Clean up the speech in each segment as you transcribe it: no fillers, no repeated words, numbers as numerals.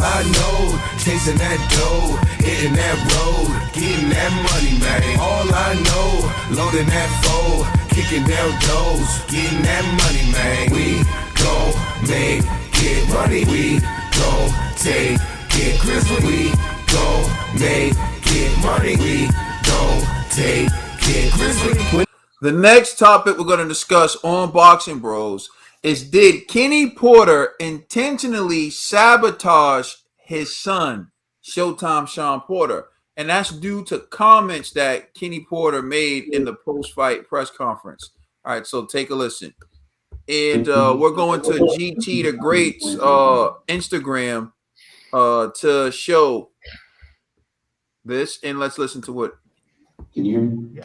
I know, chasing that dough, hitting that road, getting that money, man. All I know, loading that foe, kicking down doors, getting that money, man. We gon' make it money. We gon' take it grizzly. We gon' make it money. We gon' take it grizzly. The next topic we're going to discuss on Boxing Bros is, did Kenny Porter intentionally sabotage his son, Showtime Sean Porter? And that's due to comments that Kenny Porter made in the post-fight press conference. All right, so take a listen. And we're going to GT the Great's Instagram to show this, and let's listen to it. Can you hear me? Yeah.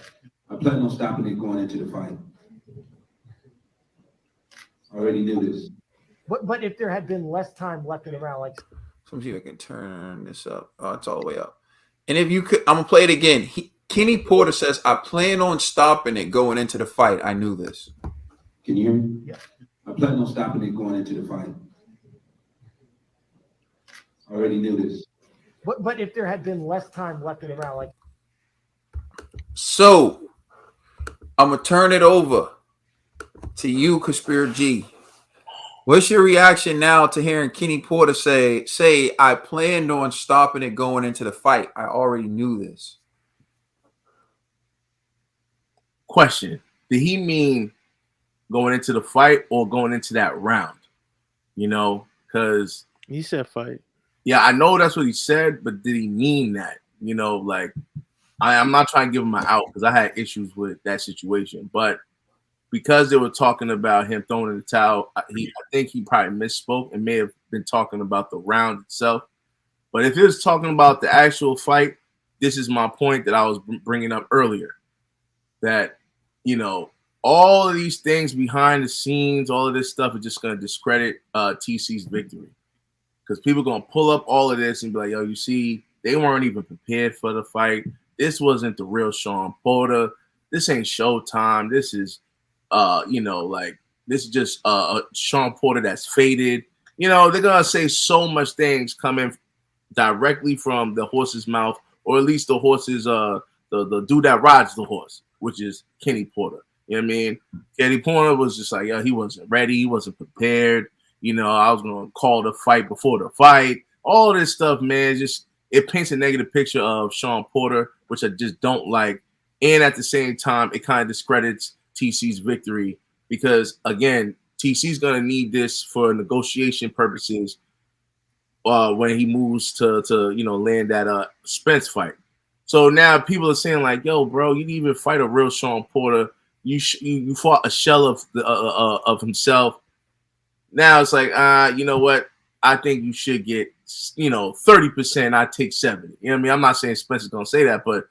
I plan on stopping it going into the fight. I already knew this. But if there had been less time left in the round, like, let me see if I can turn this up. Oh, it's all the way up. And if you could, I'm gonna play it again. Kenny Porter says, "I plan on stopping it going into the fight. I knew this." Can you hear me? Yeah. I plan on stopping it going into the fight. I already knew this. But if there had been less time left in the round, like. So I'm gonna turn it over to you, Conspiracy G. What's your reaction now to hearing Kenny Porter say I planned on stopping it going into the fight? I already knew this. Question: did he mean going into the fight or going into that round? You know, because he said fight. Yeah, I know that's what he said, but did he mean that? You know, like I'm not trying to give him an out because I had issues with that situation, but because they were talking about him throwing in the towel, I think he probably misspoke and may have been talking about the round itself. But if he was talking about the actual fight, this is my point that I was bringing up earlier, that, you know, all of these things behind the scenes, all of this stuff is just going to discredit TC's victory, because people are going to pull up all of this and be like, yo, you see, they weren't even prepared for the fight. This wasn't the real Sean Porter. This ain't Showtime. This is, you know, like, this is just a Sean Porter that's faded. You know, they're going to say so much things coming directly from the horse's mouth, or at least the horse's, the dude that rides the horse, which is Kenny Porter. You know what I mean? Kenny Porter was just like, yo, he wasn't ready. He wasn't prepared. You know, I was going to call the fight before the fight. All this stuff, man, just it paints a negative picture of Sean Porter, which I just don't like. And at the same time, it kind of discredits TC's victory because, again, TC's going to need this for negotiation purposes when he moves to you know, land that Spence fight. So now people are saying like, yo, bro, you didn't even fight a real Sean Porter. You fought a shell of himself. Now it's like, you know what? I think you should get, you know, 30%. I take 70. You know what I mean? I'm not saying Spencer's gonna say that, but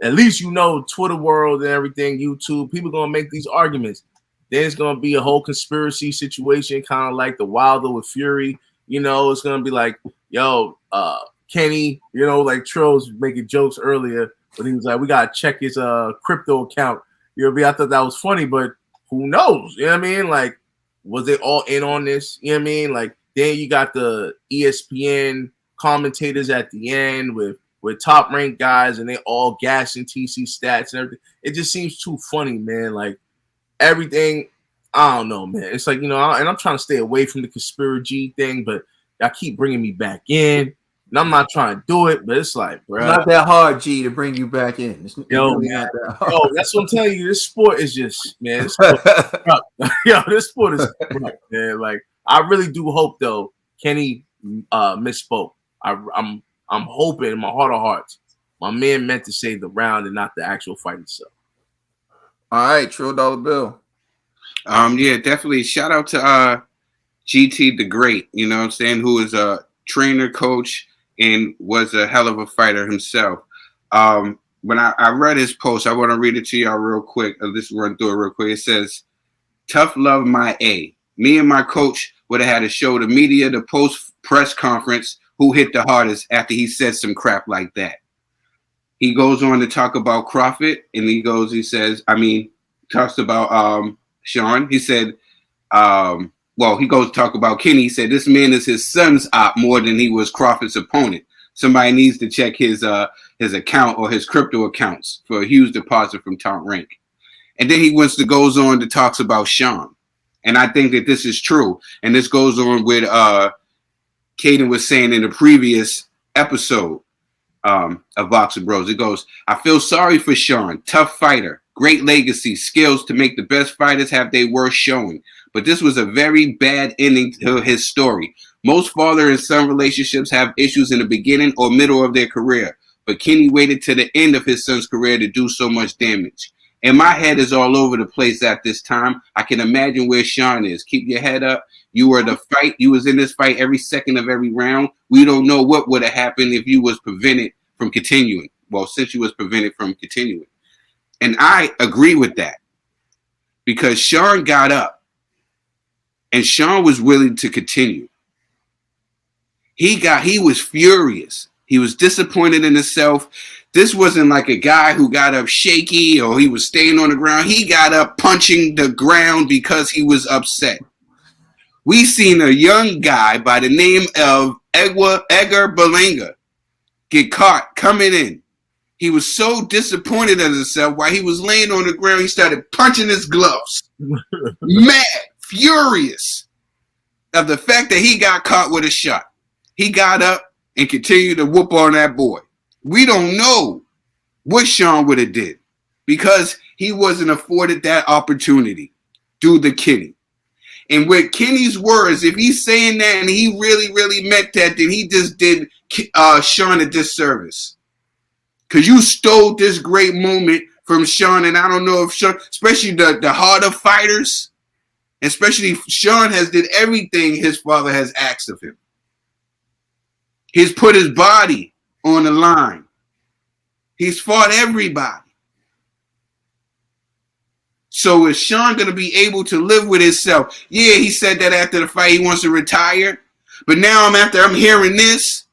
at least, you know, Twitter world and everything, YouTube, people gonna make these arguments. Then it's gonna be a whole conspiracy situation, kind of like the Wilder with Fury. You know, it's gonna be like, yo, Kenny, you know, like Trill was making jokes earlier, but he was like, we gotta check his crypto account. You know what I mean? I thought that was funny, but who knows? You know what I mean? Like, was they all in on this? You know what I mean? Like, then you got the ESPN commentators at the end with top ranked guys, and they all gassing TC stats and everything. It just seems too funny, man. Like, everything, I don't know, man. It's like, you know, and I'm trying to stay away from the conspiracy thing, but y'all keep bringing me back in. And I'm not trying to do it, but it's like, bro, it's not that hard, G, to bring you back in. It's really not that hard. Yo, that's what I'm telling you. This sport is just, man. This sport this sport is, man. Like, I really do hope though, Kenny misspoke. I'm hoping in my heart of hearts, my man meant to say the round and not the actual fight itself. All right, Trill Dollar Bill. Yeah, definitely. Shout out to GT the Great. You know what I'm saying? Who is a trainer, coach, and was a hell of a fighter himself. When I read his post, I want to read it to y'all real quick. Let's run through it real quick. It says, "Tough love, my A. Me and my coach would have had to show the media the post press conference who hit the hardest after he said some crap like that." He goes on to talk about Crawford, and he talks about Sean. He said, well, he goes to talk about Kenny. He said this man is his son's op more than he was Crawford's opponent. Somebody needs to check his account or his crypto accounts for a huge deposit from Tom Rank. And then he goes on to talks about Sean. And I think that this is true. And this goes on with Caden was saying in the previous episode of Boxing Bros. It goes, I feel sorry for Sean. Tough fighter. Great legacy. Skills to make the best fighters have their worth showing. But this was a very bad ending to his story. Most father and son relationships have issues in the beginning or middle of their career. But Kenny waited to the end of his son's career to do so much damage. And my head is all over the place at this time. I can imagine where Sean is. Keep your head up. You were the fight. You was in this fight every second of every round. We don't know what would have happened if you was prevented from continuing. Well, since you was prevented from continuing. And I agree with that. Because Sean got up. And Sean was willing to continue. He was furious. He was disappointed in himself. This wasn't like a guy who got up shaky or he was staying on the ground. He got up punching the ground because he was upset. We seen a young guy by the name of Edgar Berlanga get caught coming in. He was so disappointed in himself while he was laying on the ground. He started punching his gloves. Mad, furious of the fact that he got caught with a shot. He got up and continued to whoop on that boy. We don't know what Sean would have did because he wasn't afforded that opportunity due to Kenny. And with Kenny's words, if he's saying that and he really, really meant that, then he just did Sean a disservice. Because you stole this great moment from Sean, and I don't know if Sean, especially the harder fighters, especially Sean has did everything his father has asked of him. He's put his body on the line. He's fought everybody. So is Sean going to be able to live with himself? Yeah, he said that after the fight he wants to retire. But now I'm hearing this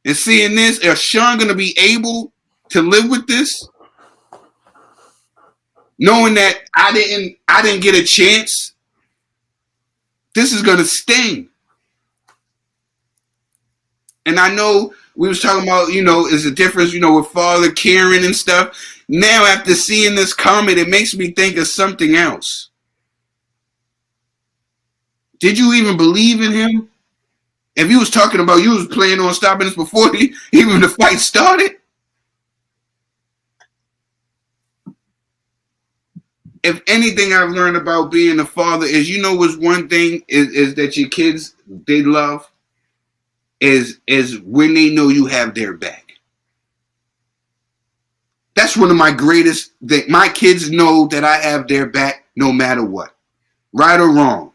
and seeing this. Is Sean going to be able to live with this? Knowing that I didn't get a chance. This is going to sting. And I know we was talking about, is a difference, with father caring and stuff. Now, after seeing this comment, it makes me think of something else. Did you even believe in him? If you was talking about you was planning on stopping this before even the fight started? If anything I've learned about being a father is, what's one thing is that your kids, they love? Is when they know you have their back. That's one of my greatest things. My kids know that I have their back no matter what. Right or wrong.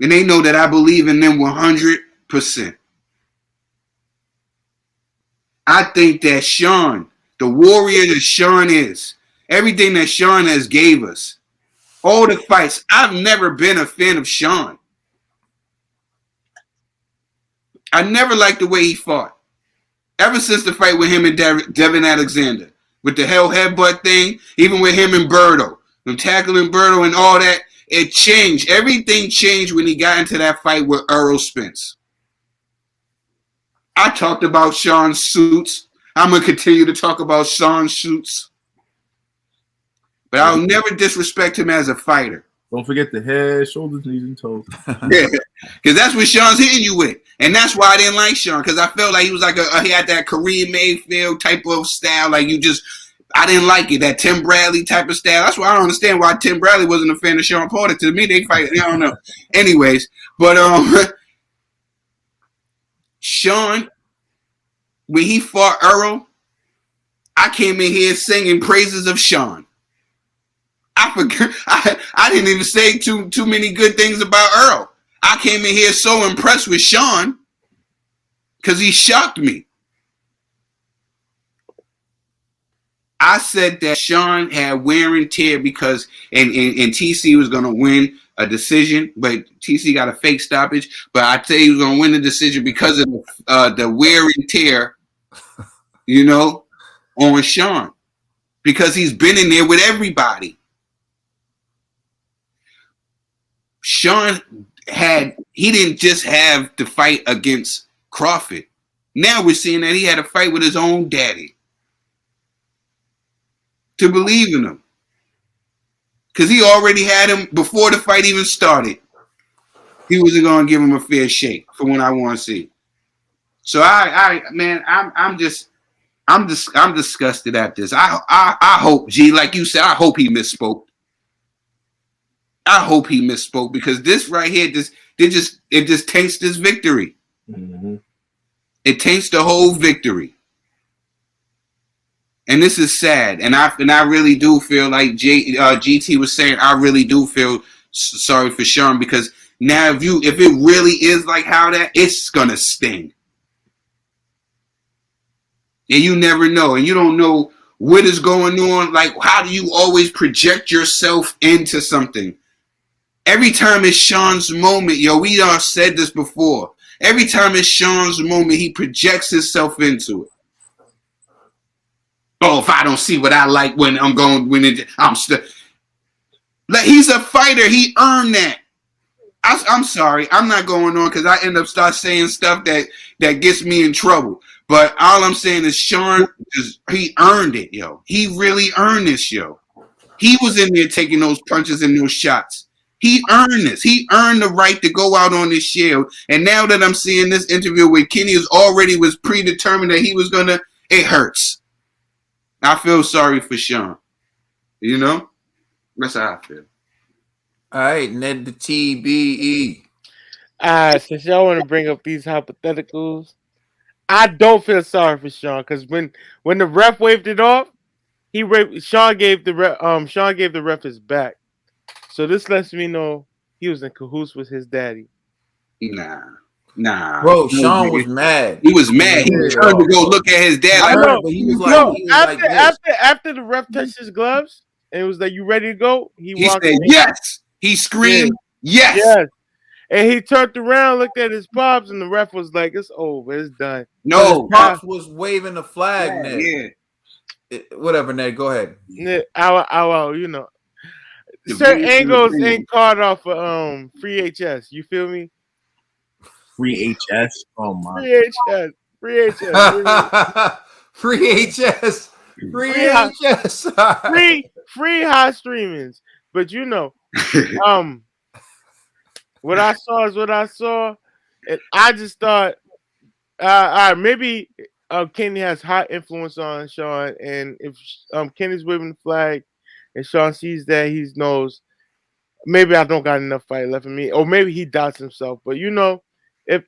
And they know that I believe in them 100%. I think that Sean, the warrior that Sean is, everything that Sean has gave us, all the fights, I've never been a fan of Sean. I never liked the way he fought. Ever since the fight with him and Devin Alexander. With the hell headbutt thing, even with him and Berto. Them tackling Berto and all that, it changed. Everything changed when he got into that fight with Errol Spence. I talked about Sean's suits. I'm going to continue to talk about Sean's suits. But I'll never disrespect him as a fighter. Don't forget the head, shoulders, knees, and toes. Yeah, because that's what Sean's hitting you with. And that's why I didn't like Sean, because I felt like he was like he had that Kareem Mayfield type of style. Like I didn't like it, that Tim Bradley type of style. That's why I don't understand why Tim Bradley wasn't a fan of Sean Porter. To me, they fight, I don't know. Anyways, but Sean, when he fought Earl, I came in here singing praises of Sean. I forgot. I didn't even say too many good things about Earl. I came in here so impressed with Sean because he shocked me. I said that Sean had wear and tear because and TC was going to win a decision, but TC got a fake stoppage. But I tell you, he was going to win the decision because of the wear and tear, on Sean, because he's been in there with everybody. Sean he didn't just have the fight against Crawford. Now we're seeing that he had a fight with his own daddy to believe in him. Because he already had him before the fight even started. He wasn't going to give him a fair shake for what I want to see. So I'm disgusted at this. I hope, G, like you said, I hope he misspoke. I hope he misspoke because this right here, it just taints this victory. Mm-hmm. It taints the whole victory. And this is sad. And I really do feel like GT was saying, I really do feel sorry for Sean because now if it really is like how that, it's gonna sting. And you never know. And you don't know what is going on. Like, how do you always project yourself into something? Every time it's Sean's moment, yo, we all said this before. Every time it's Sean's moment, he projects himself into it. Oh, if I don't see what I like when I'm going, I'm still. Like, he's a fighter. He earned that. I'm sorry. I'm not going on because I end up start saying stuff that gets me in trouble. But all I'm saying is Sean, he earned it, yo. He really earned this, yo. He was in there taking those punches and those shots. He earned this. He earned the right to go out on this shield. And now that I'm seeing this interview where Kenny was predetermined that he was gonna, it hurts. I feel sorry for Sean. You know? That's how I feel. All right, Ned the TBE. Since y'all want to bring up these hypotheticals, I don't feel sorry for Sean because when the ref waved it off, Sean gave the ref his back. So this lets me know he was in cahoots with his daddy. Nah. Bro, Sean was mad. He was mad. He turned to go look at his dad. I Like, know, but he was like, after the ref touched his gloves and it was like, "You ready to go?" He said, "Yes." He screamed, "Yes." Yes. And he turned around, looked at his pops, and the ref was like, "It's over. It's done." No, his pops was waving the flag, Ned. Yeah. Whatever, Ned. Go ahead. You know. Certain angles ain't caught off for free HS. You feel me? Free HS. Oh my. Free HS. Free HS. Free HS. Free HS. Free high streamings. But you know, what I saw is what I saw. And I just thought maybe Kenny has high influence on Sean, and if Kenny's waving the flag and Sean sees that, he knows maybe I don't got enough fight left in me, or maybe he doubts himself. But you know, if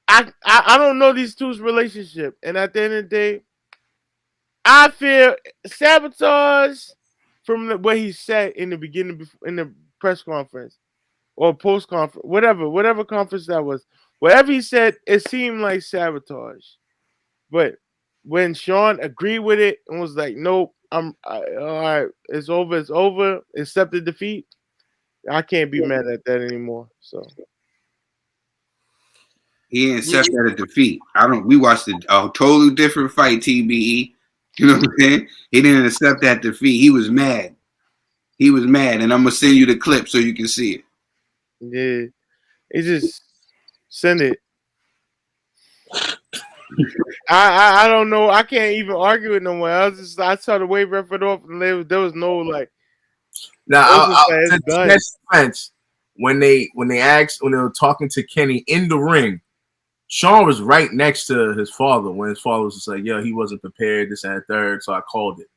I don't know these two's relationship, and at the end of the day, I feel Sabotage from what he said in the beginning, in the press conference or post conference, whatever conference that was, whatever he said, it seemed like Sabotage. But when Sean agreed with it and was like, "Nope, all right, it's over, accept the defeat," I can't be mad at that anymore. So he ain't accept that a defeat. We watched a totally different fight, TBE. You know what I'm saying? He didn't accept that defeat. He was mad. And I'm gonna send you the clip so you can see it. yeah, it just send it. I don't know. I can't even argue it no more. I saw the wave ref it off, and there was no like. Now, defense, when they were talking to Kenny in the ring, Sean was right next to his father when his father was just like, "Yo, he wasn't prepared, this and third," so I called it.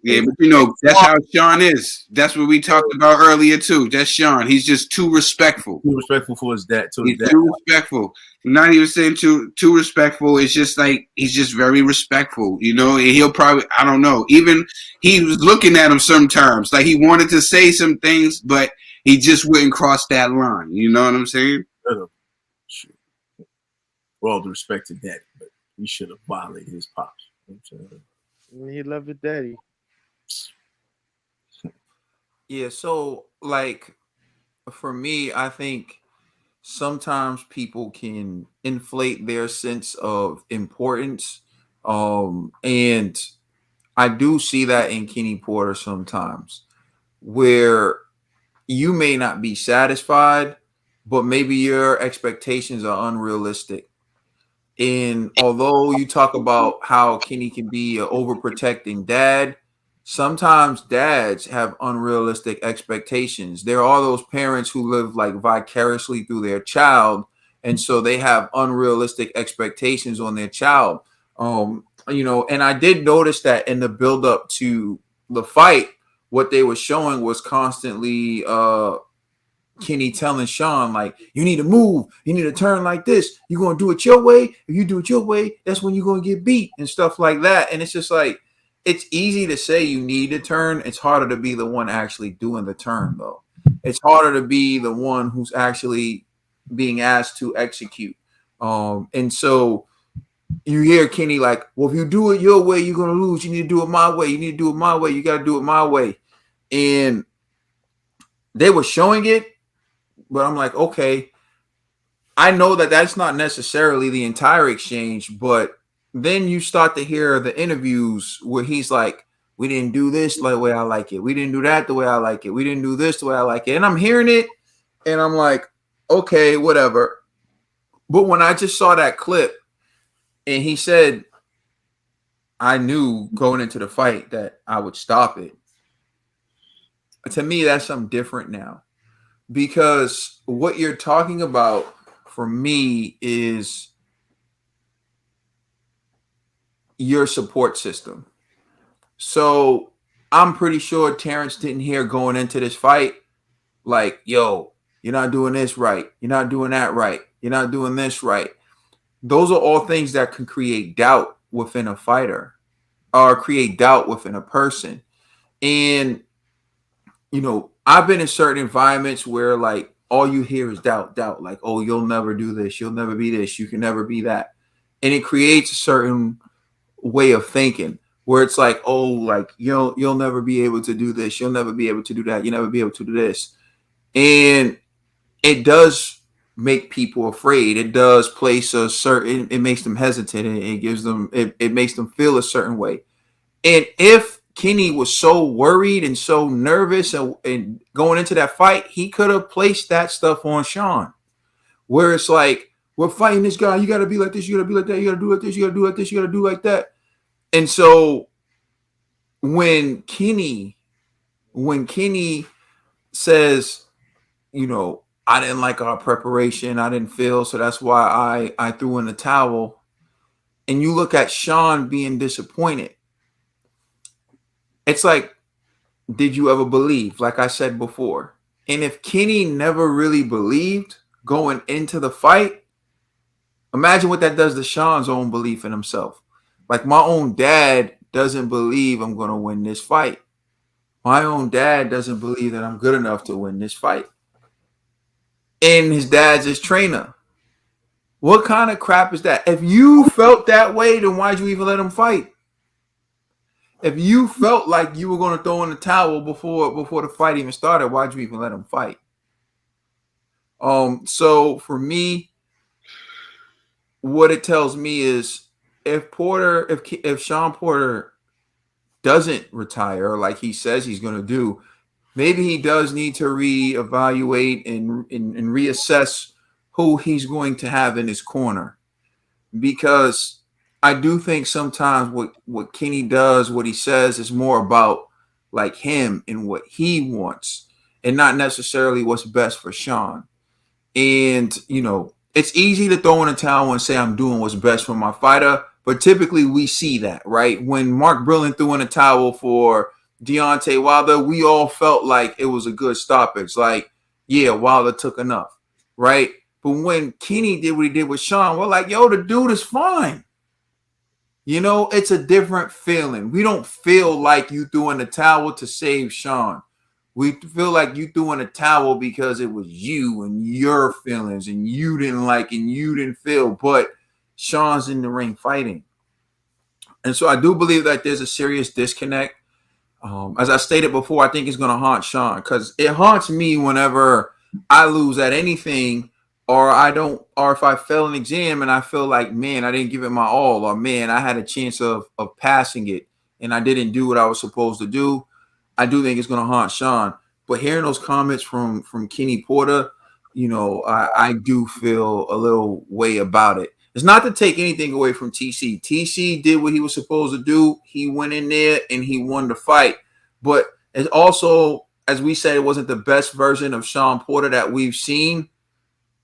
Yeah, but you know, that's how Sean is. That's what we talked about earlier too. That's Sean. He's just too respectful. Too respectful for his dad. He's too respectful. I'm not even saying too respectful. It's just like he's just very respectful. You know, and he'll probably, I don't know. Even he was looking at him sometimes, like he wanted to say some things, but he just wouldn't cross that line. You know what I'm saying? Well, the respect to daddy, but he should have violated his pops. You know what I'm saying? He loved his daddy. Yeah, so like for me, I think sometimes people can inflate their sense of importance. And I do see that in Kenny Porter sometimes, where you may not be satisfied, but maybe your expectations are unrealistic. And although you talk about how Kenny can be an overprotecting dad, sometimes dads have unrealistic expectations. There are those parents who live like vicariously through their child, and so they have unrealistic expectations on their child. And I did notice that in the build up to the fight, what they were showing was constantly Kenny telling Sean, like, you need to move, you need to turn like this. You're gonna do it your way. If you do it your way, that's when you're gonna get beat and stuff like that. And it's just like it's easy to say you need to turn. It's harder to be the one actually doing the turn, though. It's harder to be the one who's actually being asked to execute. And so you hear Kenny like, well, if you do it your way, you're gonna lose. You need to do it my way. You need to do it my way. You got to do it my way. And they were showing it, but I'm like, okay, I know that that's not necessarily the entire exchange, but then you start to hear the interviews where he's like, we didn't do this the way I like it. We didn't do that the way I like it. We didn't do this the way I like it. And I'm hearing it and I'm like, okay, whatever. But when I just saw that clip and he said, I knew going into the fight that I would stop it. To me, that's something different now. Because what you're talking about for me is your support system. So I'm pretty sure Terrence didn't hear going into this fight, like, yo, you're not doing this right. You're not doing that right. You're not doing this right. Those are all things that can create doubt within a fighter or create doubt within a person. And I've been in certain environments where like all you hear is doubt, doubt, like, oh, you'll never do this, you'll never be this, you can never be that. And it creates a certain way of thinking where it's like, oh, like you'll never be able to do this, you'll never be able to do that, you'll never be able to do this. And it does make people afraid. It does place it makes them hesitant, and it gives them it makes them feel a certain way. And if Kenny was so worried and so nervous and going into that fight, he could have placed that stuff on Sean, where it's like, we're fighting this guy. You got to be like this. You got to be like that. You got to do like this. You got to do like this. You got to do like that. And so when Kenny says, I didn't like our preparation, I didn't feel, so that's why I threw in the towel. And you look at Sean being disappointed. It's like, did you ever believe? Like I said before. And if Kenny never really believed going into the fight, imagine what that does to Sean's own belief in himself. Like, my own dad doesn't believe I'm going to win this fight. My own dad doesn't believe that I'm good enough to win this fight. And his dad's his trainer. What kind of crap is that? If you felt that way, then why'd you even let him fight? If you felt like you were going to throw in the towel before the fight even started, why'd you even let him fight? So for me, what it tells me is if Sean Porter doesn't retire like he says he's going to do, maybe he does need to reevaluate and reassess who he's going to have in his corner. Because I do think sometimes what Kenny does, what he says, is more about like him and what he wants, and not necessarily what's best for Sean. And it's easy to throw in a towel and say I'm doing what's best for my fighter, but typically we see that, right? When Mark Brilliant threw in a towel for Deontay Wilder, we all felt like it was a good stoppage. Like, yeah, Wilder took enough, right? But when Kenny did what he did with Sean, we're like, yo, the dude is fine. It's a different feeling. We don't feel like you threw in the towel to save Sean. We feel like you threw in a towel because it was you and your feelings and you didn't like and you didn't feel, but Sean's in the ring fighting. And so I do believe that there's a serious disconnect. As I stated before, I think it's going to haunt Sean because it haunts me whenever I lose at anything, or if I fail an exam and I feel like, man, I didn't give it my all, or man, I had a chance of passing it and I didn't do what I was supposed to do. I do think it's going to haunt Sean. But hearing those comments from Kenny Porter, you know, I do feel a little way about it. It's not to take anything away from TC. TC did what he was supposed to do. He went in there and he won the fight. But it's also, as we said, it wasn't the best version of Sean Porter that we've seen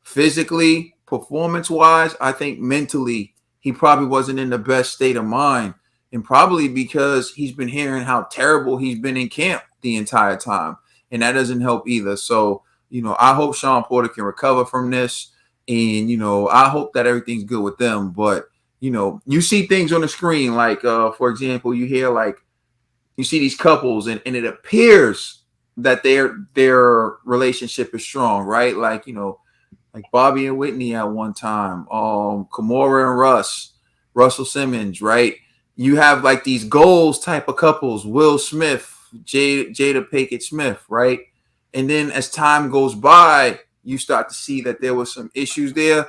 physically, performance-wise. I think mentally, he probably wasn't in the best state of mind. And probably because he's been hearing how terrible he's been in camp the entire time. And that doesn't help either. So, you know, I hope Sean Porter can recover from this. And, you know, I hope that everything's good with them. But, you know, you see things on the screen, like, for example, you hear like, you see these couples and it appears that their relationship is strong, right? Like, you know, like Bobby and Whitney at one time, Kimura and Russell Simmons, right? You have like these goals type of couples, Will Smith, Jada Pinkett Smith, right? And then as time goes by, you start to see that there was some issues there.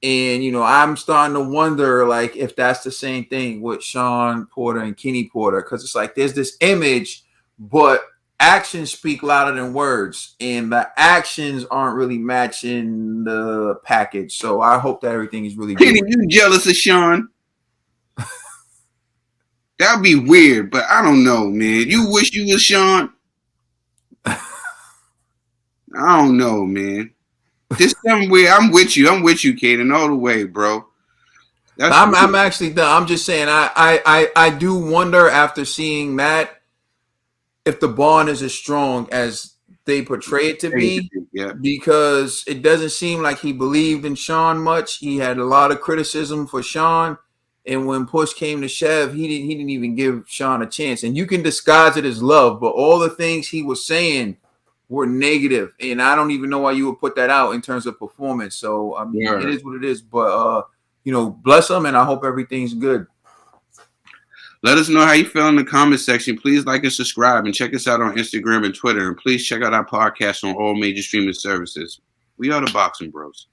And, you know, I'm starting to wonder, like, if that's the same thing with Sean Porter and Kenny Porter, because it's like there's this image, but actions speak louder than words, and the actions aren't really matching the package. So I hope that everything is really Kenny, good. you jealous of Sean? That'd be weird, but I don't know, man. You wish you was Sean? I don't know, man. This somewhere I'm with you. I'm with you, Kaden, all the way, bro. I'm actually done. I'm just saying I do wonder after seeing that if the bond is as strong as they portray it to be, yeah. because it doesn't seem like he believed in Sean much. He had a lot of criticism for Sean, and when push came to shove, he didn't even give Sean a chance. And you can disguise it as love, but all the things he was saying were negative, and I don't even know why you would put that out in terms of performance. So I mean, It is what it is. But you know, bless him, and I hope everything's good. Let us know how you feel in the comment section. Please like and subscribe, and check us out on Instagram and Twitter. And please check out our podcast on all major streaming services. We are the Boxing Bros.